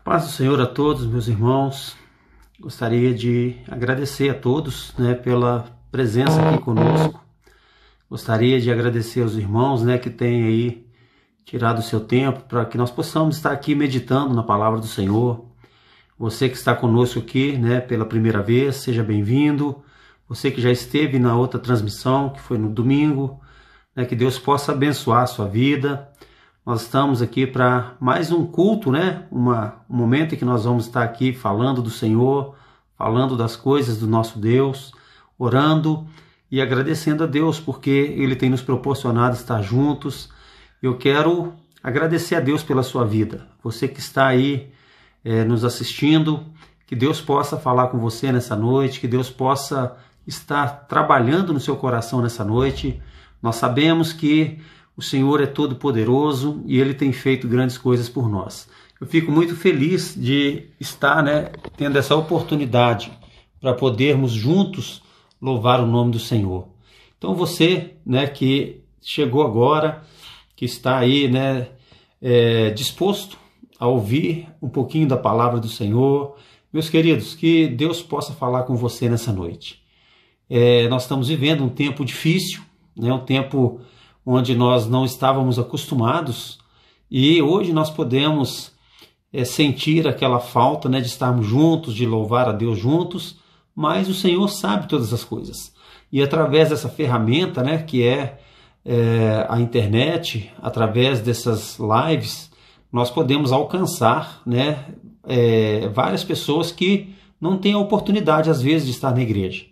Paz do Senhor a todos, meus irmãos. Gostaria de agradecer a todos, pela presença aqui conosco. Gostaria de agradecer aos irmãos, que têm aí tirado o seu tempo para que nós possamos estar aqui meditando na palavra do Senhor. Você que está conosco aqui, pela primeira vez, seja bem-vindo. Você que já esteve na outra transmissão, que foi no domingo, que Deus possa abençoar a sua vida. Nós estamos aqui para mais um culto, um momento em que nós vamos estar aqui falando do Senhor, falando das coisas do nosso Deus, orando e agradecendo a Deus porque Ele tem nos proporcionado estar juntos. Eu quero agradecer a Deus pela sua vida. Você que está aí nos assistindo, que Deus possa falar com você nessa noite, que Deus possa estar trabalhando no seu coração nessa noite. Nós sabemos que o Senhor é todo poderoso e Ele tem feito grandes coisas por nós. Eu fico muito feliz de estar tendo essa oportunidade para podermos juntos louvar o nome do Senhor. Então você que chegou agora, que está aí disposto a ouvir um pouquinho da palavra do Senhor, meus queridos, que Deus possa falar com você nessa noite. Nós estamos vivendo um tempo difícil, um tempo onde nós não estávamos acostumados, e hoje nós podemos sentir aquela falta de estarmos juntos, de louvar a Deus juntos, mas o Senhor sabe todas as coisas. E através dessa ferramenta, que é a internet, através dessas lives, nós podemos alcançar várias pessoas que não têm a oportunidade, às vezes, de estar na igreja.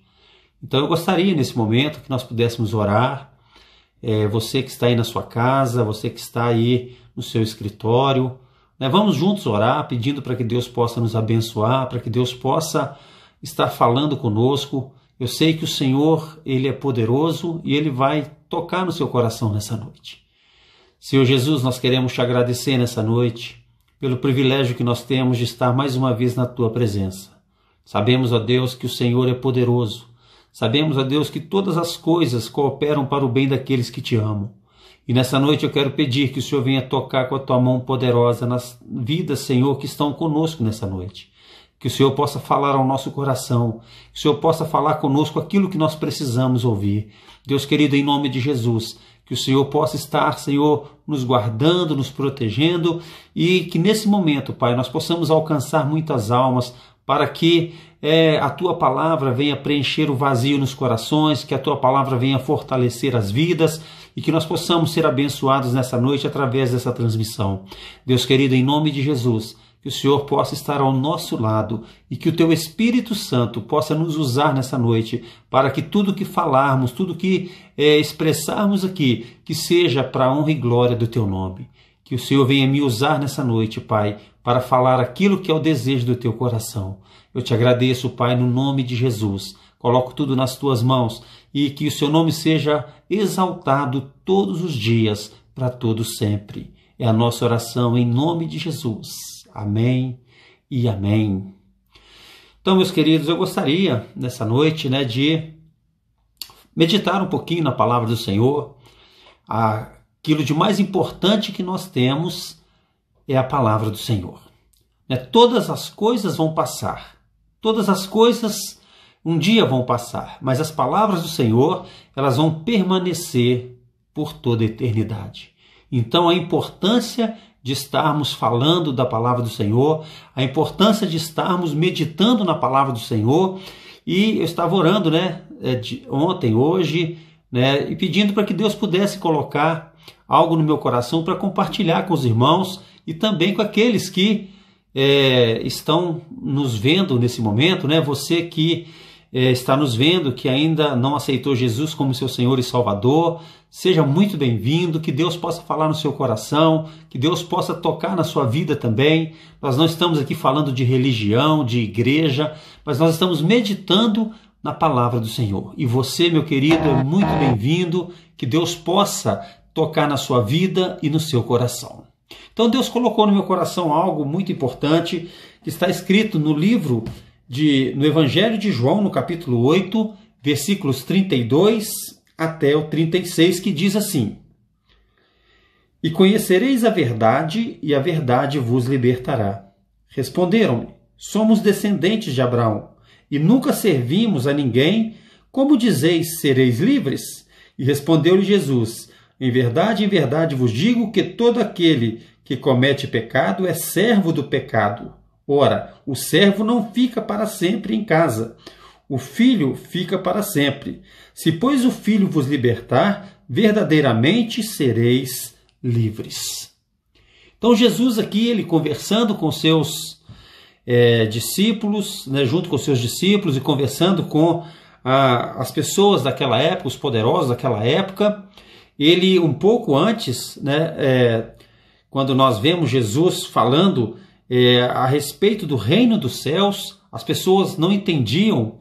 Então eu gostaria, nesse momento, que nós pudéssemos orar. Você que está aí na sua casa, você que está aí no seu escritório, vamos juntos orar, pedindo para que Deus possa nos abençoar, para que Deus possa estar falando conosco. Eu sei que o Senhor, Ele é poderoso e Ele vai tocar no seu coração nessa noite. Senhor Jesus, nós queremos te agradecer nessa noite pelo privilégio que nós temos de estar mais uma vez na tua presença. Sabemos, ó Deus, que o Senhor é poderoso. Sabemos, ó Deus, que todas as coisas cooperam para o bem daqueles que te amam. E nessa noite eu quero pedir que o Senhor venha tocar com a tua mão poderosa nas vidas, Senhor, que estão conosco nessa noite. Que o Senhor possa falar ao nosso coração, que o Senhor possa falar conosco aquilo que nós precisamos ouvir. Deus querido, em nome de Jesus, que o Senhor possa estar, Senhor, nos guardando, nos protegendo e que nesse momento, Pai, nós possamos alcançar muitas almas para que a tua palavra venha preencher o vazio nos corações, que a tua palavra venha fortalecer as vidas e que nós possamos ser abençoados nessa noite através dessa transmissão. Deus querido, em nome de Jesus, que o Senhor possa estar ao nosso lado e que o teu Espírito Santo possa nos usar nessa noite para que tudo que falarmos, tudo que expressarmos aqui, que seja para a honra e glória do teu nome. Que o Senhor venha me usar nessa noite, Pai, para falar aquilo que é o desejo do teu coração. Eu te agradeço, Pai, no nome de Jesus. Coloco tudo nas tuas mãos e que o seu nome seja exaltado todos os dias, para todo sempre. É a nossa oração em nome de Jesus. Amém e amém. Então, meus queridos, eu gostaria nessa noite de meditar um pouquinho na palavra do Senhor. Aquilo de mais importante que nós temos é a palavra do Senhor. Todas as coisas vão passar. Todas as coisas um dia vão passar. Mas as palavras do Senhor, elas vão permanecer por toda a eternidade. Então a importância de estarmos falando da palavra do Senhor, a importância de estarmos meditando na palavra do Senhor. E eu estava orando ontem, hoje, e pedindo para que Deus pudesse colocar algo no meu coração para compartilhar com os irmãos e também com aqueles que estão nos vendo nesse momento, você que está nos vendo, que ainda não aceitou Jesus como seu Senhor e Salvador, seja muito bem-vindo, que Deus possa falar no seu coração, que Deus possa tocar na sua vida também. Nós não estamos aqui falando de religião, de igreja, mas nós estamos meditando na palavra do Senhor. E você, meu querido, é muito bem-vindo, que Deus possa tocar na sua vida e no seu coração. Então Deus colocou no meu coração algo muito importante, que está escrito no Evangelho de João, no capítulo 8, versículos 32 até o 36, que diz assim: E conhecereis a verdade, e a verdade vos libertará. Responderam-lhe: somos descendentes de Abraão e nunca servimos a ninguém. Como dizeis, sereis livres? E respondeu-lhe Jesus: em verdade vos digo que todo aquele que comete pecado é servo do pecado. Ora, o servo não fica para sempre em casa, o filho fica para sempre. Se, pois, o filho vos libertar, verdadeiramente sereis livres. Então Jesus aqui, ele conversando com seus discípulos, né, junto com seus discípulos e conversando com as pessoas daquela época, os poderosos daquela época, ele um pouco antes, né, quando nós vemos Jesus falando a respeito do reino dos céus, as pessoas não entendiam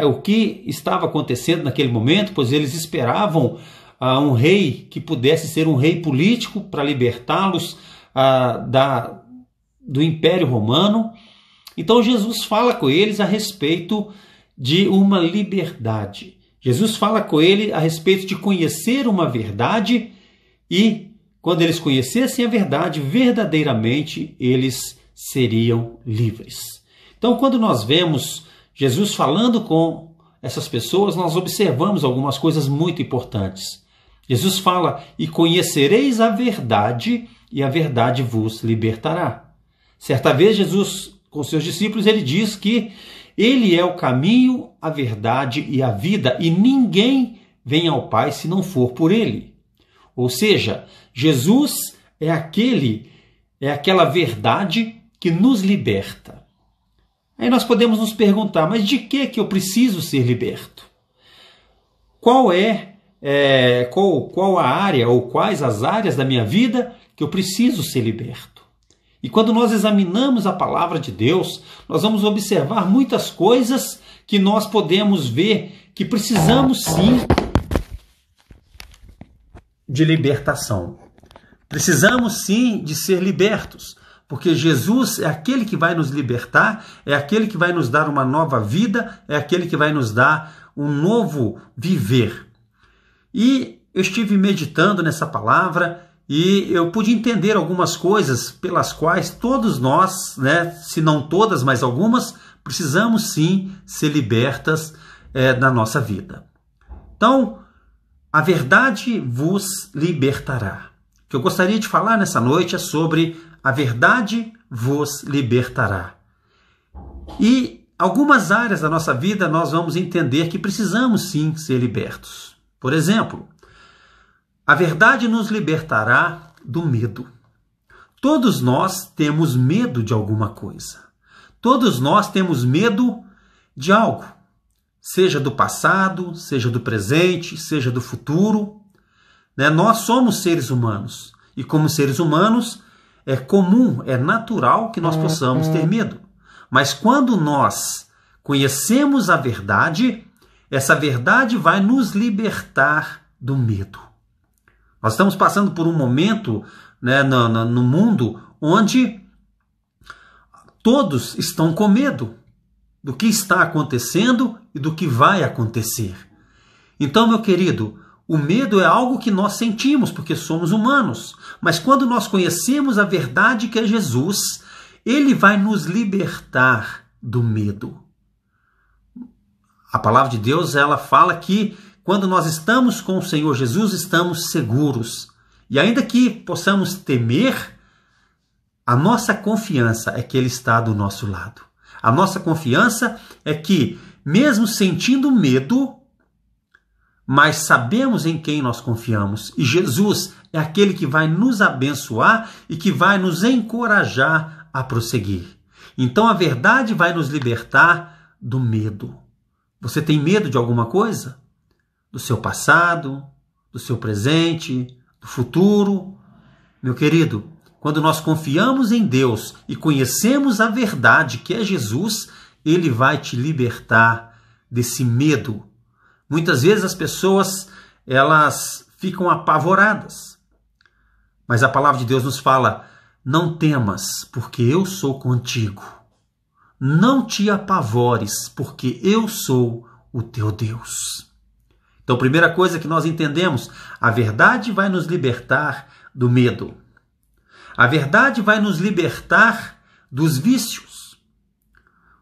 o que estava acontecendo naquele momento, pois eles esperavam um rei que pudesse ser um rei político para libertá-los do Império Romano. Então Jesus fala com eles a respeito de uma liberdade. Jesus fala com ele a respeito de conhecer uma verdade e, quando eles conhecessem a verdade, verdadeiramente eles seriam livres. Então, quando nós vemos Jesus falando com essas pessoas, nós observamos algumas coisas muito importantes. Jesus fala: e conhecereis a verdade, e a verdade vos libertará. Certa vez, Jesus, com seus discípulos, ele diz que ele é o caminho, a verdade e a vida, e ninguém vem ao Pai se não for por ele. Ou seja, Jesus é aquela verdade que nos liberta. Aí nós podemos nos perguntar: mas de que eu preciso ser liberto? Qual a área ou quais as áreas da minha vida que eu preciso ser liberto? E quando nós examinamos a palavra de Deus, nós vamos observar muitas coisas que nós podemos ver que precisamos sim de libertação. Precisamos sim de ser libertos, porque Jesus é aquele que vai nos libertar, é aquele que vai nos dar uma nova vida, é aquele que vai nos dar um novo viver. E eu estive meditando nessa palavra e eu pude entender algumas coisas pelas quais todos nós, né, se não todas, mas algumas, precisamos sim ser libertas na nossa vida. Então, a verdade vos libertará. O que eu gostaria de falar nessa noite é sobre a verdade vos libertará. E algumas áreas da nossa vida nós vamos entender que precisamos sim ser libertos. Por exemplo, a verdade nos libertará do medo. Todos nós temos medo de alguma coisa. Todos nós temos medo de algo. Seja do passado, seja do presente, seja do futuro. Nós somos seres humanos. E como seres humanos, é comum, é natural que nós possamos ter medo. Mas quando nós conhecemos a verdade, essa verdade vai nos libertar do medo. Nós estamos passando por um momento, né, no mundo onde todos estão com medo do que está acontecendo e do que vai acontecer. Então, meu querido, o medo é algo que nós sentimos porque somos humanos. Mas quando nós conhecemos a verdade que é Jesus, ele vai nos libertar do medo. A palavra de Deus, ela fala que quando nós estamos com o Senhor Jesus, estamos seguros. E ainda que possamos temer, a nossa confiança é que Ele está do nosso lado. A nossa confiança é que, mesmo sentindo medo, mas sabemos em quem nós confiamos. E Jesus é aquele que vai nos abençoar e que vai nos encorajar a prosseguir. Então a verdade vai nos libertar do medo. Você tem medo de alguma coisa? Do seu passado, do seu presente, do futuro? Meu querido, quando nós confiamos em Deus e conhecemos a verdade que é Jesus, Ele vai te libertar desse medo. Muitas vezes as pessoas, elas ficam apavoradas. Mas a palavra de Deus nos fala: não temas, porque eu sou contigo. Não te apavores, porque eu sou o teu Deus. Então, primeira coisa que nós entendemos, a verdade vai nos libertar do medo. A verdade vai nos libertar dos vícios.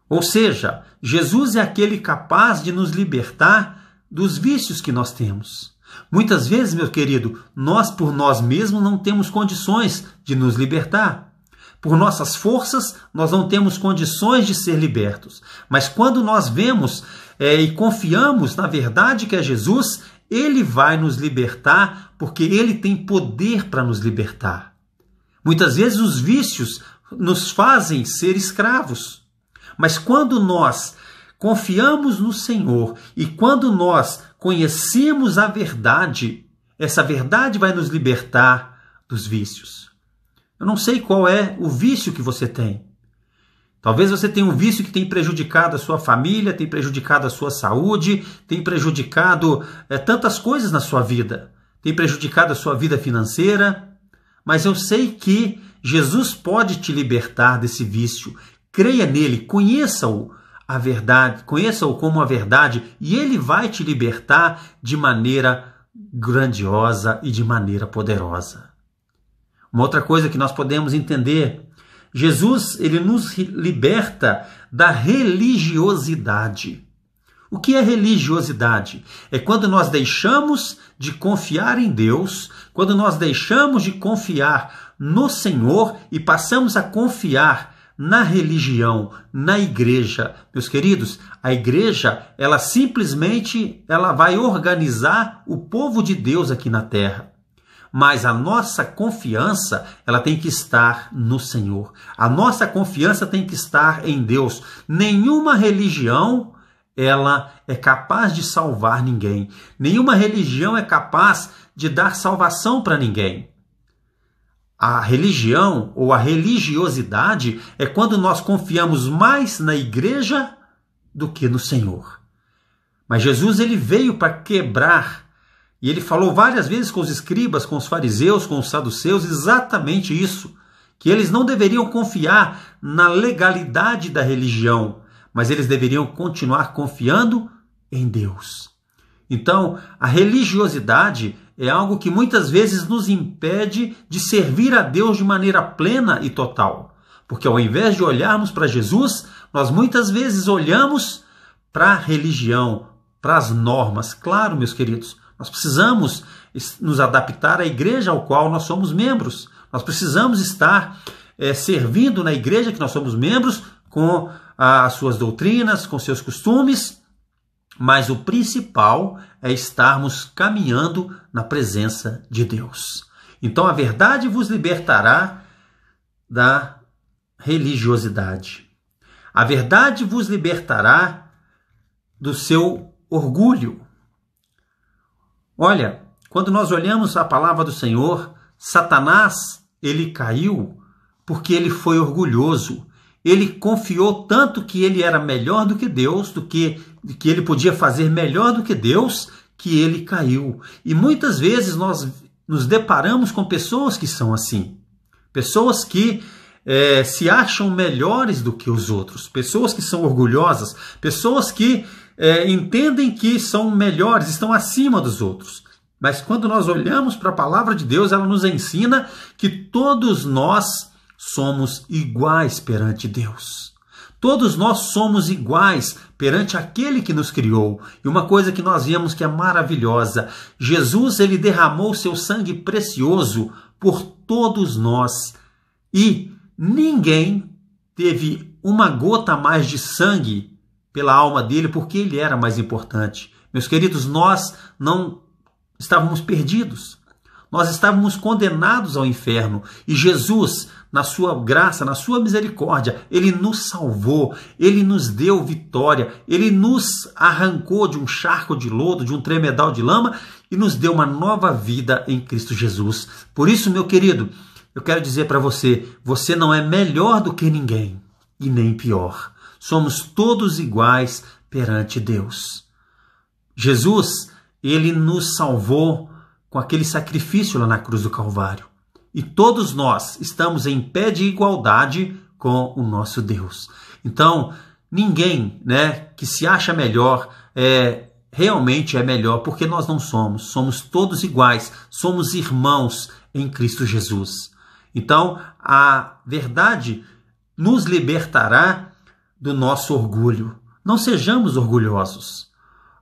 Ou seja, Jesus é aquele capaz de nos libertar dos vícios que nós temos. Muitas vezes, meu querido, nós por nós mesmos não temos condições de nos libertar. Por nossas forças, nós não temos condições de ser libertos. Mas quando nós vemos e confiamos na verdade que é Jesus, Ele vai nos libertar, porque Ele tem poder para nos libertar. Muitas vezes os vícios nos fazem ser escravos. Mas quando nós confiamos no Senhor e quando nós conhecemos a verdade, essa verdade vai nos libertar dos vícios. Eu não sei qual é o vício que você tem. Talvez você tenha um vício que tem prejudicado a sua família, tem prejudicado a sua saúde, tem prejudicado tantas coisas na sua vida, tem prejudicado a sua vida financeira. Mas eu sei que Jesus pode te libertar desse vício. Creia nele, conheça-o a verdade, conheça-o como a verdade, e ele vai te libertar de maneira grandiosa e de maneira poderosa. Uma outra coisa que nós podemos entender, Jesus, ele nos liberta da religiosidade. O que é religiosidade? É quando nós deixamos de confiar em Deus, quando nós deixamos de confiar no Senhor e passamos a confiar na religião, na igreja. Meus queridos, a igreja, ela simplesmente vai organizar o povo de Deus aqui na terra. Mas a nossa confiança, ela tem que estar no Senhor. A nossa confiança tem que estar em Deus. Nenhuma religião, ela é capaz de salvar ninguém. Nenhuma religião é capaz de dar salvação para ninguém. A religião ou a religiosidade é quando nós confiamos mais na igreja do que no Senhor. Mas Jesus, ele veio para quebrar. E ele falou várias vezes com os escribas, com os fariseus, com os saduceus, exatamente isso. Que eles não deveriam confiar na legalidade da religião, mas eles deveriam continuar confiando em Deus. Então, a religiosidade é algo que muitas vezes nos impede de servir a Deus de maneira plena e total. Porque ao invés de olharmos para Jesus, nós muitas vezes olhamos para a religião, para as normas. Claro, meus queridos, nós precisamos nos adaptar à igreja ao qual nós somos membros. Nós precisamos estar servindo na igreja que nós somos membros com as suas doutrinas, com seus costumes. Mas o principal é estarmos caminhando na presença de Deus. Então a verdade vos libertará da religiosidade. A verdade vos libertará do seu orgulho. Olha, quando nós olhamos a palavra do Senhor, Satanás, ele caiu porque ele foi orgulhoso. Ele confiou tanto que ele era melhor do que Deus, que ele podia fazer melhor do que Deus, que ele caiu. E muitas vezes nós nos deparamos com pessoas que são assim. Pessoas que se acham melhores do que os outros. Pessoas que são orgulhosas. Pessoas que entendem que são melhores, estão acima dos outros. Mas quando nós olhamos para a palavra de Deus, ela nos ensina que todos nós somos iguais perante Deus. Todos nós somos iguais perante aquele que nos criou. E uma coisa que nós vemos que é maravilhosa, Jesus, ele derramou seu sangue precioso por todos nós. E ninguém teve uma gota a mais de sangue pela alma dele, porque ele era mais importante. Meus queridos, nós não estávamos perdidos. Nós estávamos condenados ao inferno. E Jesus, na sua graça, na sua misericórdia, ele nos salvou, ele nos deu vitória, ele nos arrancou de um charco de lodo, de um tremedal de lama e nos deu uma nova vida em Cristo Jesus. Por isso, meu querido, eu quero dizer para você, você não é melhor do que ninguém e nem pior. Somos todos iguais perante Deus. Jesus, ele nos salvou com aquele sacrifício lá na cruz do Calvário. E todos nós estamos em pé de igualdade com o nosso Deus. Então, ninguém, que se acha melhor realmente é melhor, porque nós não somos. Somos todos iguais, somos irmãos em Cristo Jesus. Então, a verdade nos libertará do nosso orgulho. Não sejamos orgulhosos,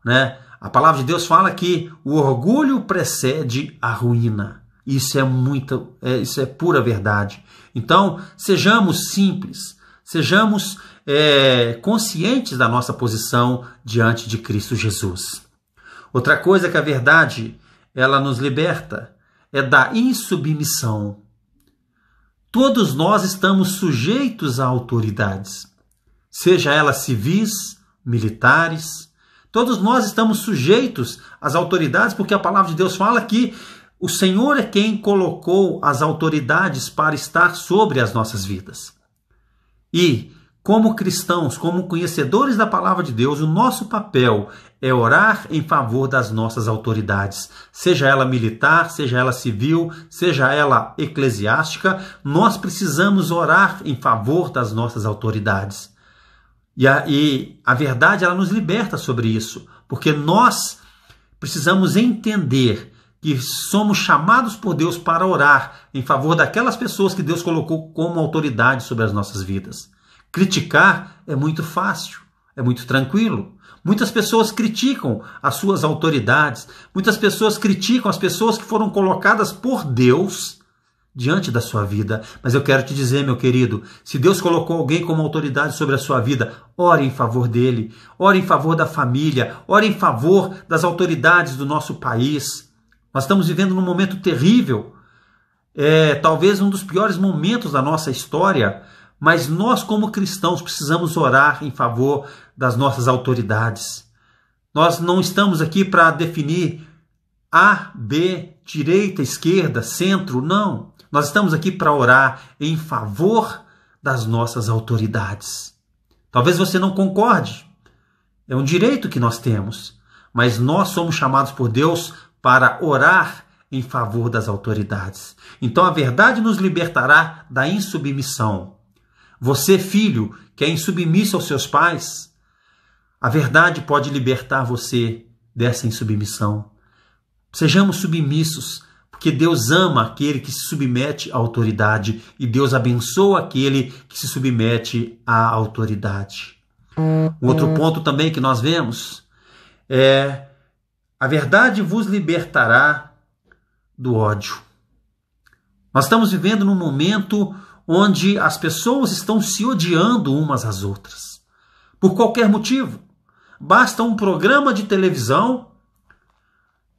né? A palavra de Deus fala que o orgulho precede a ruína. Isso é pura verdade. Então, sejamos simples, sejamos conscientes da nossa posição diante de Cristo Jesus. Outra coisa que a verdade ela nos liberta é da insubmissão. Todos nós estamos sujeitos a autoridades, seja elas civis, militares. Todos nós estamos sujeitos às autoridades, porque a palavra de Deus fala que o Senhor é quem colocou as autoridades para estar sobre as nossas vidas. E, como cristãos, como conhecedores da palavra de Deus, o nosso papel é orar em favor das nossas autoridades. Seja ela militar, seja ela civil, seja ela eclesiástica, nós precisamos orar em favor das nossas autoridades. E a verdade ela nos liberta sobre isso, porque nós precisamos entender que somos chamados por Deus para orar em favor daquelas pessoas que Deus colocou como autoridade sobre as nossas vidas. Criticar é muito fácil, é muito tranquilo. Muitas pessoas criticam as suas autoridades, muitas pessoas criticam as pessoas que foram colocadas por Deus diante da sua vida. Mas eu quero te dizer, meu querido, se Deus colocou alguém como autoridade sobre a sua vida, ore em favor dele, ore em favor da família, ore em favor das autoridades do nosso país. Nós estamos vivendo num momento terrível, talvez um dos piores momentos da nossa história, mas nós como cristãos precisamos orar em favor das nossas autoridades. Nós não estamos aqui para definir A, B, direita, esquerda, centro, não. Nós estamos aqui para orar em favor das nossas autoridades. Talvez você não concorde, é um direito que nós temos, mas nós somos chamados por Deus para orar em favor das autoridades. Então a verdade nos libertará da insubmissão. Você, filho, que é insubmisso aos seus pais, a verdade pode libertar você dessa insubmissão. Sejamos submissos, porque Deus ama aquele que se submete à autoridade e Deus abençoa aquele que se submete à autoridade. Um outro ponto também que nós vemos é: a verdade vos libertará do ódio. Nós estamos vivendo num momento onde as pessoas estão se odiando umas às outras, por qualquer motivo. Basta um programa de televisão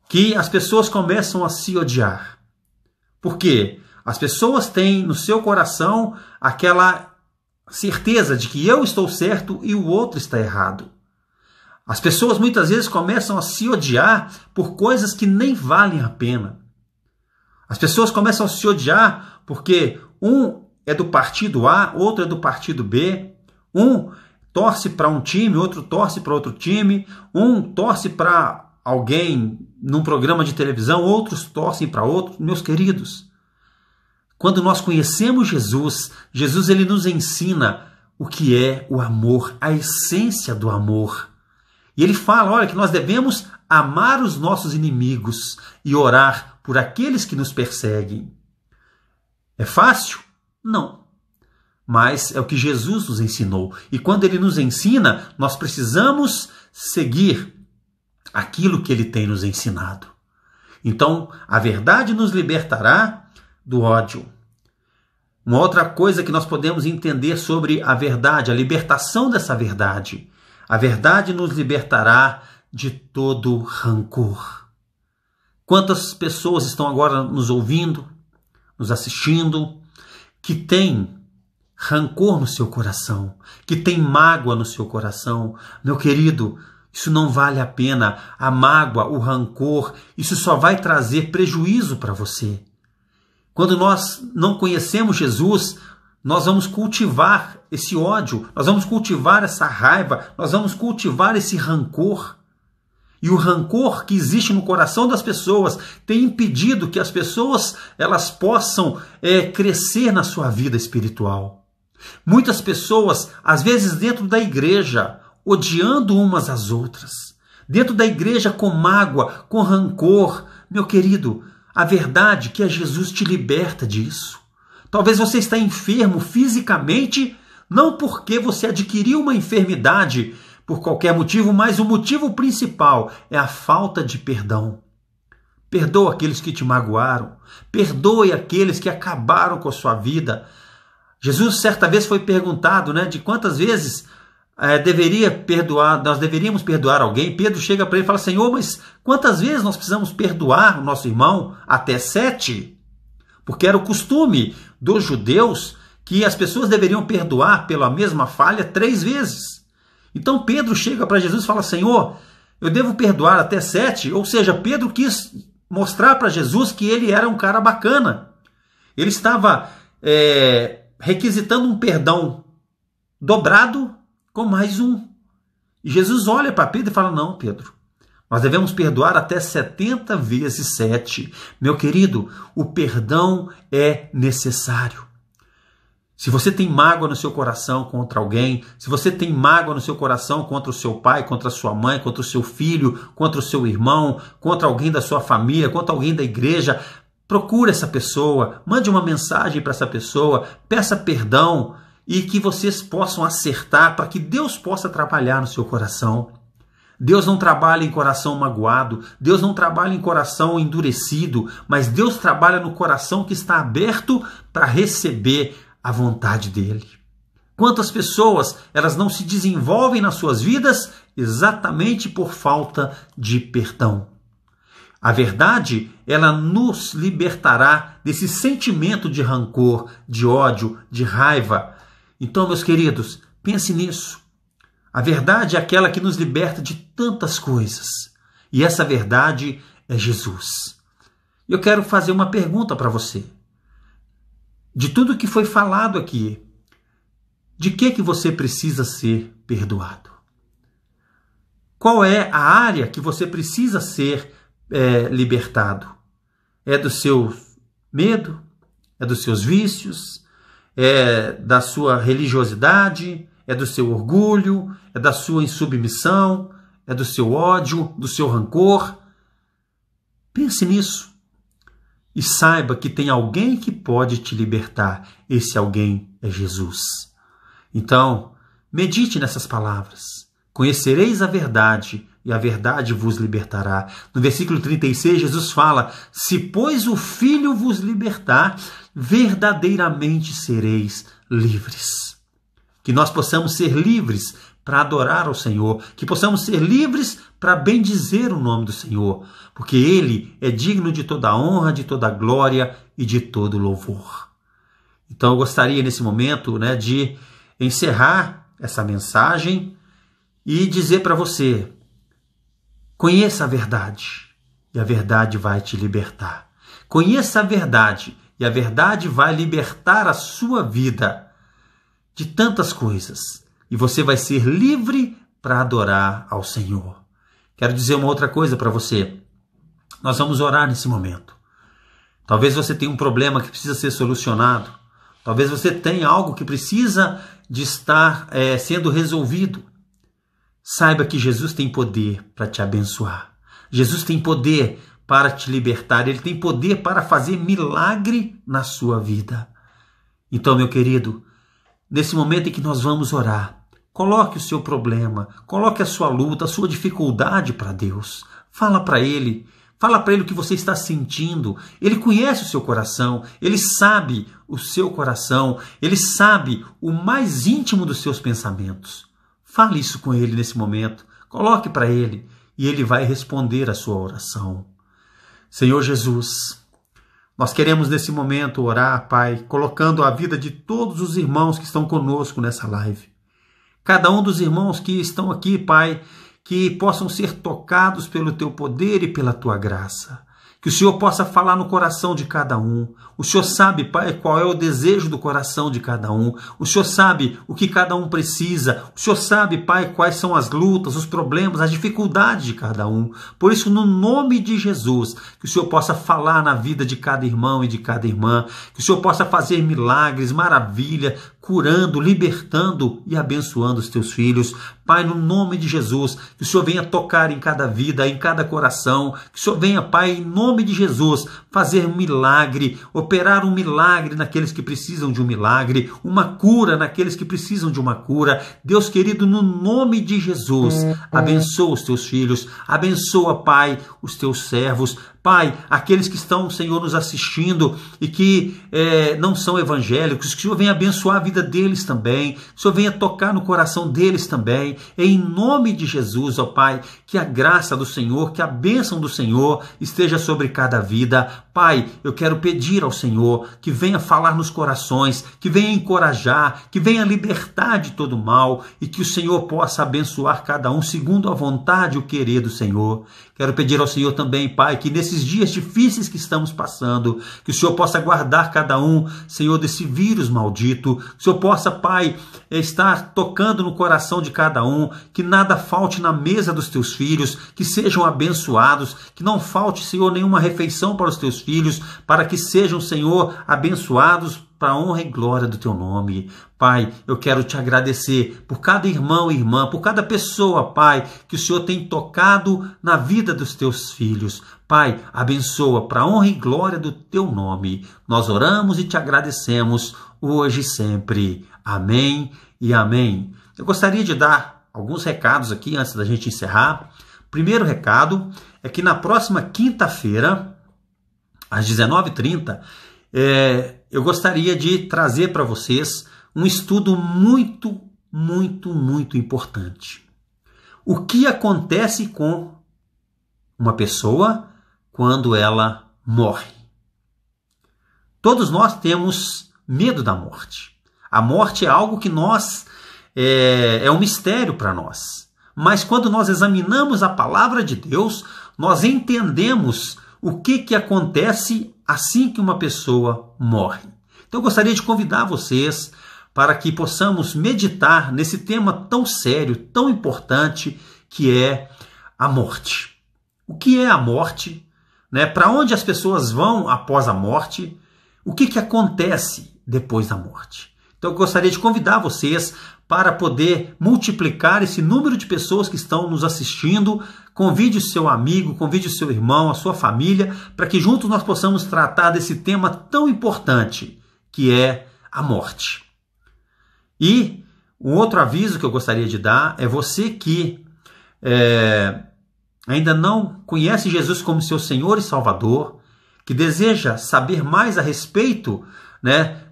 que as pessoas começam a se odiar. Por quê? As pessoas têm no seu coração aquela certeza de que eu estou certo e o outro está errado. As pessoas muitas vezes começam a se odiar por coisas que nem valem a pena. As pessoas começam a se odiar porque um é do partido A, outro é do partido B, um torce para um time, outro torce para outro time, um torce para alguém num programa de televisão, outros torcem para outros. Meus queridos, quando nós conhecemos Jesus, ele nos ensina o que é o amor, a essência do amor. E ele fala, olha, que nós devemos amar os nossos inimigos e orar por aqueles que nos perseguem. É fácil? Não. Mas é o que Jesus nos ensinou. E quando ele nos ensina, nós precisamos seguir aquilo que ele tem nos ensinado. Então, a verdade nos libertará do ódio. Uma outra coisa que nós podemos entender sobre a verdade, a libertação dessa verdade. A verdade nos libertará de todo rancor. Quantas pessoas estão agora nos ouvindo, nos assistindo, que têm rancor no seu coração, que têm mágoa no seu coração? Meu querido, isso não vale a pena. A mágoa, o rancor, isso só vai trazer prejuízo para você. Quando nós não conhecemos Jesus, nós vamos cultivar esse ódio, nós vamos cultivar essa raiva, nós vamos cultivar esse rancor. E o rancor que existe no coração das pessoas tem impedido que as pessoas elas possam crescer na sua vida espiritual. Muitas pessoas, às vezes dentro da igreja, odiando umas às outras, dentro da igreja com mágoa, com rancor. Meu querido, a verdade é que Jesus te liberta disso. Talvez você está enfermo fisicamente, Não porque você adquiriu uma enfermidade por qualquer motivo, mas o motivo principal é a falta de perdão. Perdoa aqueles que te magoaram. Perdoe aqueles que acabaram com a sua vida. Jesus certa vez foi perguntado, de quantas vezes nós deveríamos perdoar alguém. Pedro chega para ele e fala: Senhor, mas quantas vezes nós precisamos perdoar o nosso irmão? Até 7? Porque era o costume dos judeus que as pessoas deveriam perdoar pela mesma falha 3 vezes. Então Pedro chega para Jesus e fala: Senhor, eu devo perdoar até 7? Ou seja, Pedro quis mostrar para Jesus que ele era um cara bacana. Ele estava requisitando um perdão dobrado com mais um. E Jesus olha para Pedro e fala: não, Pedro, nós devemos perdoar até 70 vezes 7. Meu querido, o perdão é necessário. Se você tem mágoa no seu coração contra alguém, se você tem mágoa no seu coração contra o seu pai, contra a sua mãe, contra o seu filho, contra o seu irmão, contra alguém da sua família, contra alguém da igreja, procure essa pessoa, mande uma mensagem para essa pessoa, peça perdão e que vocês possam acertar para que Deus possa trabalhar no seu coração. Deus não trabalha em coração magoado, Deus não trabalha em coração endurecido, mas Deus trabalha no coração que está aberto para receber a vontade dele. Quantas pessoas elas não se desenvolvem nas suas vidas exatamente por falta de perdão. A verdade, ela nos libertará desse sentimento de rancor, de ódio, de raiva. Então, meus queridos, pense nisso. A verdade é aquela que nos liberta de tantas coisas. E essa verdade é Jesus. Eu quero fazer uma pergunta para você. De tudo que foi falado aqui, de que você precisa ser perdoado? Qual é a área que você precisa ser libertado? É do seu medo? É dos seus vícios? É da sua religiosidade? É do seu orgulho? É da sua insubmissão? É do seu ódio? Do seu rancor? Pense nisso. E saiba que tem alguém que pode te libertar. Esse alguém é Jesus. Então, medite nessas palavras. Conhecereis a verdade, e a verdade vos libertará. No versículo 36, Jesus fala: se, pois, o Filho vos libertar, verdadeiramente sereis livres. Que nós possamos ser livres para adorar ao Senhor, que possamos ser livres para bendizer o nome do Senhor, porque Ele é digno de toda a honra, de toda a glória e de todo louvor. Então eu gostaria nesse momento de encerrar essa mensagem e dizer para você: conheça a verdade e a verdade vai te libertar. Conheça a verdade e a verdade vai libertar a sua vida de tantas coisas. E você vai ser livre para adorar ao Senhor. Quero dizer uma outra coisa para você. Nós vamos orar nesse momento. Talvez você tenha um problema que precisa ser solucionado. Talvez você tenha algo que precisa de estar sendo resolvido. Saiba que Jesus tem poder para te abençoar. Jesus tem poder para te libertar. Ele tem poder para fazer milagre na sua vida. Então, meu querido, nesse momento em que nós vamos orar, coloque o seu problema, coloque a sua luta, a sua dificuldade para Deus. Fala para Ele o que você está sentindo. Ele conhece o seu coração, Ele sabe o seu coração, Ele sabe o mais íntimo dos seus pensamentos. Fale isso com Ele nesse momento, coloque para Ele e Ele vai responder a sua oração. Senhor Jesus, nós queremos nesse momento orar, Pai, colocando a vida de todos os irmãos que estão conosco nessa live. Cada um dos irmãos que estão aqui, Pai, que possam ser tocados pelo Teu poder e pela Tua graça. Que o Senhor possa falar no coração de cada um. O Senhor sabe, Pai, qual é o desejo do coração de cada um. O Senhor sabe o que cada um precisa. O Senhor sabe, Pai, quais são as lutas, os problemas, as dificuldades de cada um. Por isso, no nome de Jesus, que o Senhor possa falar na vida de cada irmão e de cada irmã. Que o Senhor possa fazer milagres, maravilha, curando, libertando e abençoando os Teus filhos. Pai, no nome de Jesus, que o Senhor venha tocar em cada vida, em cada coração. Que o Senhor venha, Pai, em nome nome de Jesus, fazer um milagre, operar um milagre naqueles que precisam de um milagre, uma cura naqueles que precisam de uma cura. Deus querido, no nome de Jesus, abençoa os teus filhos, abençoa, Pai, os teus servos. Pai, aqueles que estão, Senhor, nos assistindo e que não são evangélicos, que o Senhor venha abençoar a vida deles também, que o Senhor venha tocar no coração deles também, em nome de Jesus, ó Pai, que a graça do Senhor, que a bênção do Senhor esteja sobre cada vida. Pai, eu quero pedir ao Senhor que venha falar nos corações, que venha encorajar, que venha libertar de todo mal e que o Senhor possa abençoar cada um segundo a vontade e o querer do Senhor. Quero pedir ao Senhor também, Pai, que nesses dias difíceis que estamos passando, que o Senhor possa guardar cada um, Senhor, desse vírus maldito, que o Senhor possa, Pai, estar tocando no coração de cada um, que nada falte na mesa dos teus filhos, que sejam abençoados, que não falte, Senhor, nenhuma refeição para os teus filhos, para que sejam, Senhor, abençoados para a honra e glória do teu nome. Pai, eu quero te agradecer por cada irmão e irmã, por cada pessoa, Pai, que o Senhor tem tocado na vida dos teus filhos. Pai, abençoa para a honra e glória do teu nome. Nós oramos e te agradecemos hoje e sempre. Amém e amém. Eu gostaria de dar alguns recados aqui antes da gente encerrar. Primeiro recado é que na próxima quinta-feira, às 19h30, eu gostaria de trazer para vocês um estudo muito importante. O que acontece com uma pessoa quando ela morre? Todos nós temos medo da morte. A morte é algo que é um mistério para nós. Mas quando nós examinamos a palavra de Deus, nós entendemos o que acontece assim que uma pessoa morre. Então eu gostaria de convidar vocês para que possamos meditar nesse tema tão sério, tão importante, que é a morte. O que é a morte? Para onde as pessoas vão após a morte? O que acontece depois da morte? Então eu gostaria de convidar vocês para poder multiplicar esse número de pessoas que estão nos assistindo. Convide o seu amigo, convide o seu irmão, a sua família, para que juntos nós possamos tratar desse tema tão importante, que é a morte. E um outro aviso que eu gostaria de dar é você que ainda não conhece Jesus como seu Senhor e Salvador, que deseja saber mais a respeito,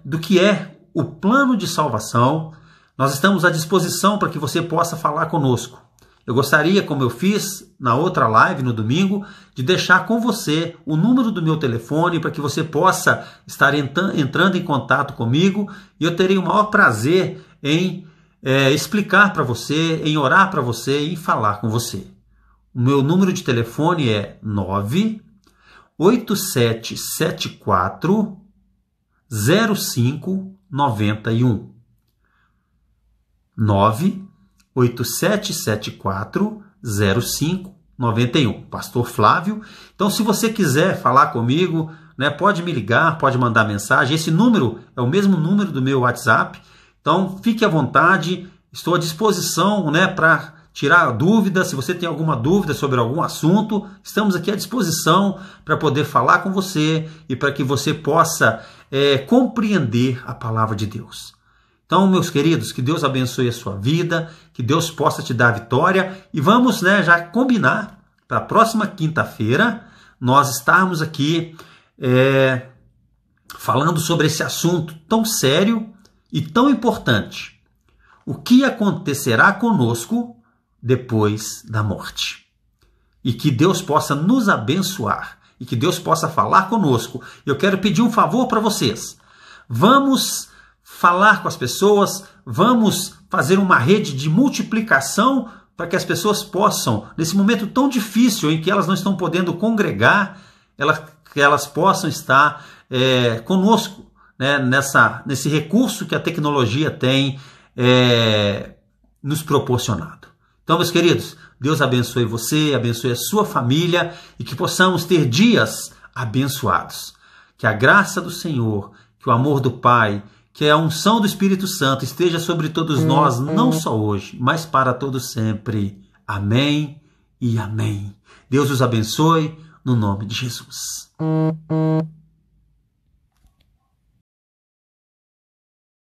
do que é o plano de salvação. Nós estamos à disposição para que você possa falar conosco. Eu gostaria, como eu fiz na outra live no domingo, de deixar com você o número do meu telefone para que você possa estar entrando em contato comigo, e eu terei o maior prazer em explicar para você, em orar para você e em falar com você. O meu número de telefone é 98774 0591. 98774 0591. Pastor Flávio. Então, se você quiser falar comigo, pode me ligar, pode mandar mensagem. Esse número é o mesmo número do meu WhatsApp. Então, fique à vontade. Estou à disposição, para tirar dúvidas. Se você tem alguma dúvida sobre algum assunto, estamos aqui à disposição para poder falar com você e para que você possa compreender a palavra de Deus. Então, meus queridos, que Deus abençoe a sua vida, que Deus possa te dar vitória, e vamos já combinar para a próxima quinta-feira nós estarmos aqui falando sobre esse assunto tão sério e tão importante. O que acontecerá conosco depois da morte? E que Deus possa nos abençoar, e que Deus possa falar conosco. Eu quero pedir um favor para vocês. Vamos falar com as pessoas, vamos fazer uma rede de multiplicação para que as pessoas possam, nesse momento tão difícil em que elas não estão podendo congregar, que elas possam estar conosco, nesse recurso que a tecnologia tem nos proporcionado. Então, meus queridos, Deus abençoe você, abençoe a sua família e que possamos ter dias abençoados. Que a graça do Senhor, que o amor do Pai, que a unção do Espírito Santo esteja sobre todos nós, não só hoje, mas para todos sempre. Amém e amém. Deus os abençoe. no nome de Jesus.